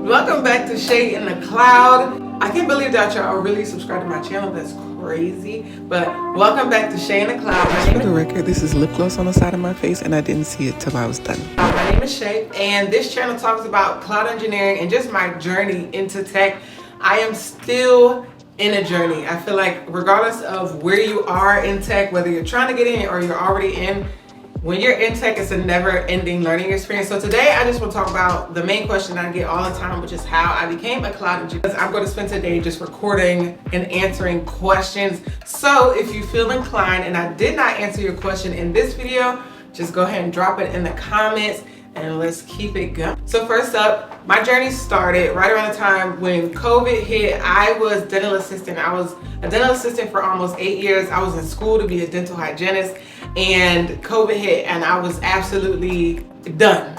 Welcome back to Shay in the Cloud. I can't believe that y'all are really subscribed to my channel. That's crazy. But welcome back to Shay in the Cloud. For the record, this is lip gloss on the side of my face and I didn't see it till I was done. My name is Shay and this channel talks about cloud engineering and just my journey into tech. I am still in a journey. I feel like regardless of where you are in tech, whether you're trying to get in or you're already in, when you're in tech, it's a never-ending learning experience. So today, I just want to talk about the main question I get all the time, which is how I became a cloud engineer. I'm going to spend today just recording and answering questions. So if you feel inclined and I did not answer your question in this video, just go ahead and drop it in the comments and let's keep it going. So first up, my journey started right around the time when COVID hit. I was dental assistant. I was a dental assistant for almost 8 years. I was in school to be a dental hygienist and COVID hit and I was absolutely done.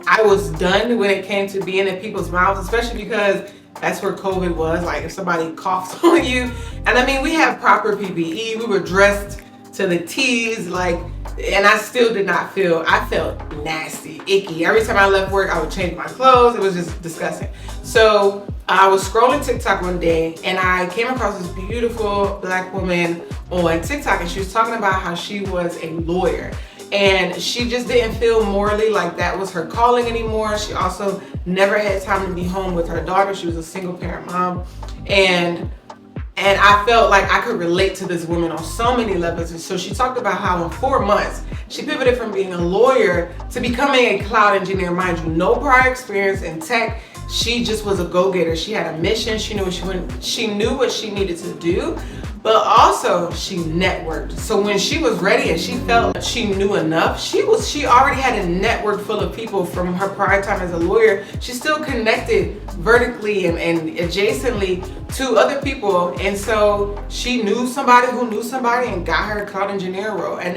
I was done when it came to being in people's mouths, especially because that's where COVID was. Like if somebody coughs on you, and I mean, we have proper PPE. We were dressed to the T's, like, and I still did not feel, I felt nasty, icky. Every time I left work, I would change my clothes. It was just disgusting. So I was scrolling TikTok one day and I came across this beautiful black woman on TikTok and she was talking about how she was a lawyer and she just didn't feel morally like that was her calling anymore. She also never had time to be home with her daughter. She was a single parent mom, and I felt like I could relate to this woman on so many levels. And so she talked about how in 4 months, she pivoted from being a lawyer to becoming a cloud engineer. Mind you, no prior experience in tech. She just was a go-getter. She had a mission. She knew what she needed to do, but also she networked. So when she was ready and she felt like she knew enough, she already had a network full of people from her prior time as a lawyer. She still connected vertically and adjacently to other people. And so she knew somebody who knew somebody and got her a cloud engineer role. And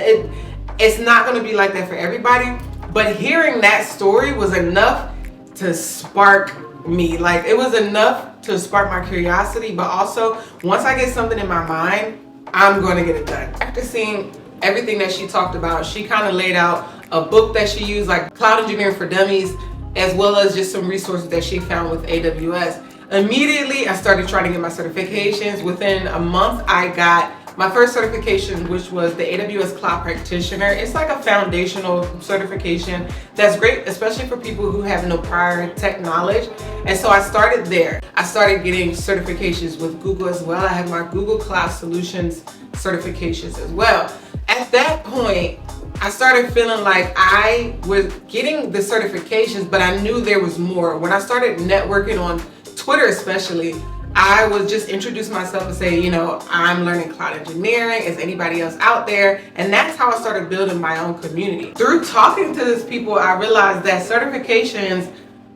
it's not gonna be like that for everybody, but hearing that story was enough to spark me. Like it was enough to spark my curiosity, but also once I get something in my mind, I'm going to get it done. After seeing everything that she talked about, she kind of laid out a book that she used, like Cloud Engineering for Dummies, as well as just some resources that she found with AWS. Immediately, I started trying to get my certifications. Within a month, I got my first certification, which was the AWS Cloud Practitioner. It's like a foundational certification that's great, especially for people who have no prior tech knowledge. And so I started there. I started getting certifications with Google as well. I have my Google Cloud Solutions certifications as well. At that point, I started feeling like I was getting the certifications, but I knew there was more. When I started networking on Twitter especially, I would just introduce myself and say, you know, I'm learning cloud engineering. Is anybody else out there? And that's how I started building my own community. Through talking to these people, I realized that certifications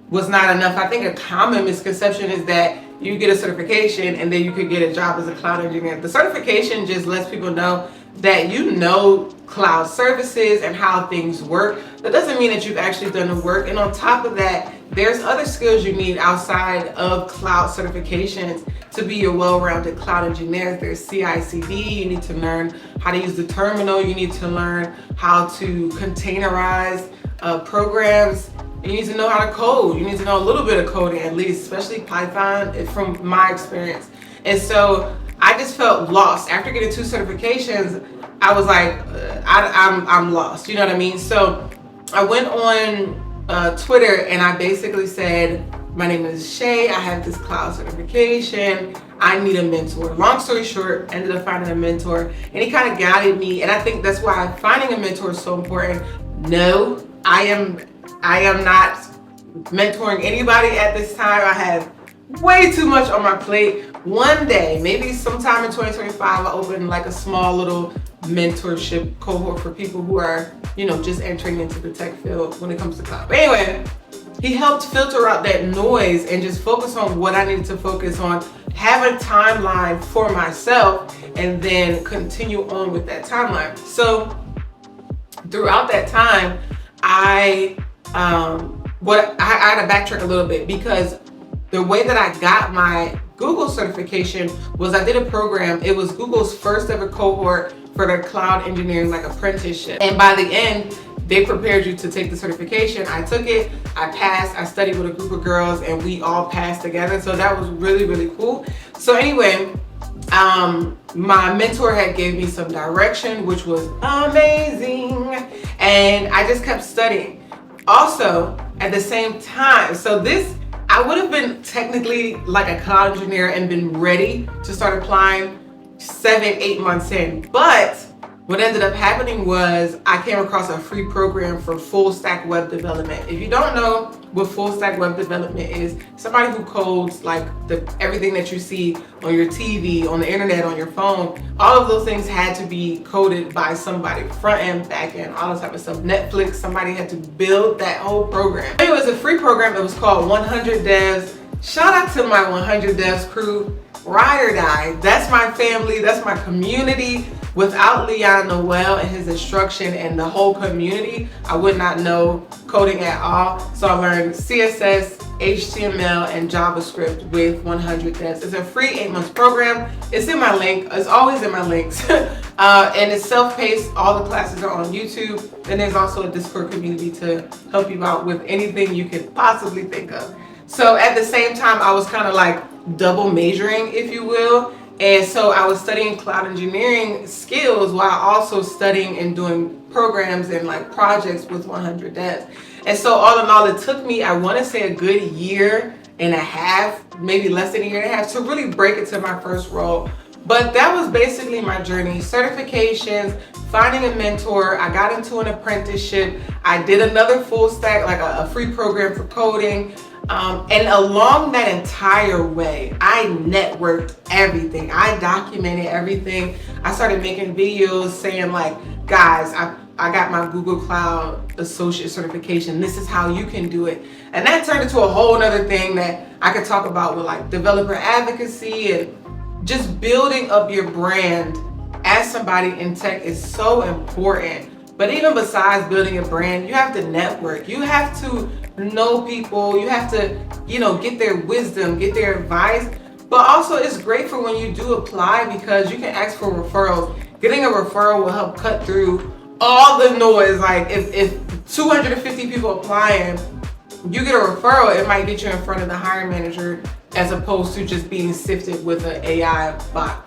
was not enough. I think a common misconception is that you get a certification and then you could get a job as a cloud engineer. The certification just lets people know that you know cloud services and how things work. That doesn't mean that you've actually done the work. And on top of that, there's other skills you need outside of cloud certifications to be a well-rounded cloud engineer. There's CI/CD, you need to learn how to use the terminal, you need to learn how to containerize programs, you need to know how to code, you need to know a little bit of coding at least, especially Python from my experience. And so I just felt lost. After getting 2 certifications, I was like, I'm lost, you know what I mean? So I went on Twitter and I basically said, my name is Shay, I have this cloud certification, I need a mentor. Long story short, ended up finding a mentor and he kind of guided me, and I think that's why finding a mentor is so important. No, I am not mentoring anybody at this time. I have way too much on my plate. One day, maybe sometime in 2025, I'll open like a small little mentorship cohort for people who are, you know, just entering into the tech field when it comes to cloud. But anyway, he helped filter out that noise and just focus on what I needed to focus on, have a timeline for myself, and then continue on with that timeline. So throughout that time, I had to backtrack a little bit because the way that I got my Google certification was I did a program. It was Google's first ever cohort for their cloud engineering like apprenticeship. And by the end, they prepared you to take the certification. I took it, I passed, I studied with a group of girls, and we all passed together. So that was really, really cool. So anyway, my mentor had gave me some direction, which was amazing. And I just kept studying. Also, at the same time, so this, I would have been technically like a cloud engineer and been ready to start applying 7-8 months in. But what ended up happening was I came across a free program for full stack web development. If you don't know what full stack web development is, somebody who codes like everything that you see on your TV, on the internet, on your phone, all of those things had to be coded by somebody, front end, back end, all that type of stuff. Netflix, somebody had to build that whole program. It was a free program. It was called 100 Devs. Shout out to my 100 Devs crew, ride or die. That's my family, that's my community. Without Leon Noel and his instruction and the whole community, I would not know coding at all. So I learned CSS, HTML, and JavaScript with 100 Devs. It's a free 8-month program. It's in my link. It's always in my links. And it's self-paced. All the classes are on YouTube. And there's also a Discord community to help you out with anything you could possibly think of. So at the same time, I was kind of like double majoring, if you will. And so I was studying cloud engineering skills while also studying and doing programs and like projects with 100 Devs. And so all in all, it took me, I want to say, a good year and a half, maybe less than a year and a half, to really break it to my first role. But that was basically my journey. Certifications, finding a mentor. I got into an apprenticeship. I did another full stack, like a free program for coding. And along that entire way, I networked everything. I documented everything. I started making videos saying like, guys, I got my Google Cloud Associate certification. This is how you can do it. And that turned into a whole nother thing that I could talk about with like developer advocacy and just building up your brand as somebody in tech is so important. But even besides building a brand, you have to network. You have to know people. You have to, get their wisdom, get their advice. But also it's great for when you do apply because you can ask for referrals. Getting a referral will help cut through all the noise. Like if 250 people applying, you get a referral, it might get you in front of the hiring manager as opposed to just being sifted with an AI bot.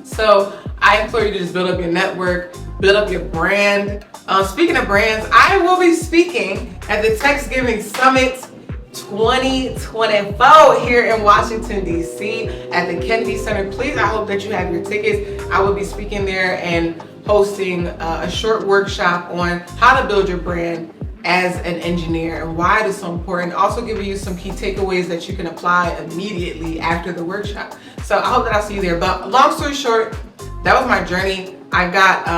So I implore you to just build up your network, build up your brand. Speaking of brands, I will be speaking at the Thanksgiving Summit 2024 here in Washington, D.C. at the Kennedy Center. Please, I hope that you have your tickets. I will be speaking there and hosting a short workshop on how to build your brand as an engineer and why it is so important. Also giving you some key takeaways that you can apply immediately after the workshop. So I hope that I'll see you there. But long story short, that was my journey. I got,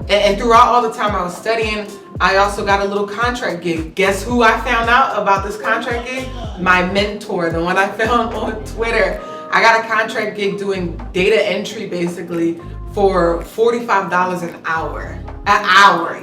and throughout all the time I was studying, I also got a little contract gig. Guess who I found out about this contract gig? My mentor, the one I found on Twitter. I got a contract gig doing data entry basically for $45 an hour.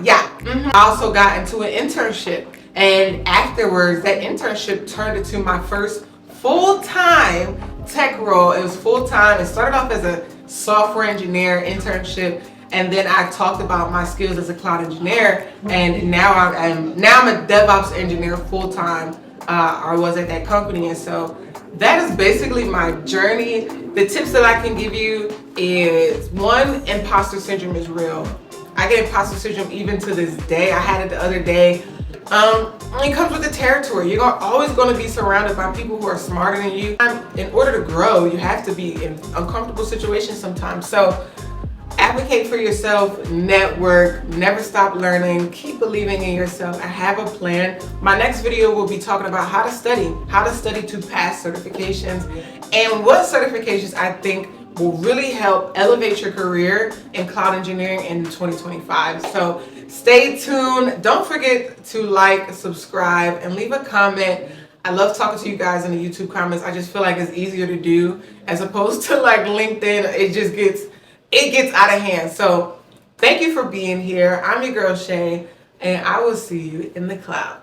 Yeah. I also got into an internship, and afterwards that internship turned into my first full-time tech role. It was full-time. It started off as a software engineer internship, and then I talked about my skills as a cloud engineer, and now I'm a DevOps engineer full-time. I was at that company, and so that is basically my journey. The tips that I can give you is, one, imposter syndrome is real. I get imposter syndrome even to this day. I had it the other day. It comes with the territory. You're always going to be surrounded by people who are smarter than you. In order to grow, you have to be in uncomfortable situations sometimes. So advocate for yourself, network, never stop learning, keep believing in yourself. I have a plan. My next video will be talking about how to study to pass certifications, and what certifications I think will really help elevate your career in cloud engineering in 2025. So stay tuned. Don't forget to like, subscribe, and leave a comment. I love talking to you guys in the YouTube comments. I just feel like it's easier to do as opposed to like LinkedIn. It gets out of hand. So thank you for being here. I'm your girl Shay, and I will see you in the cloud.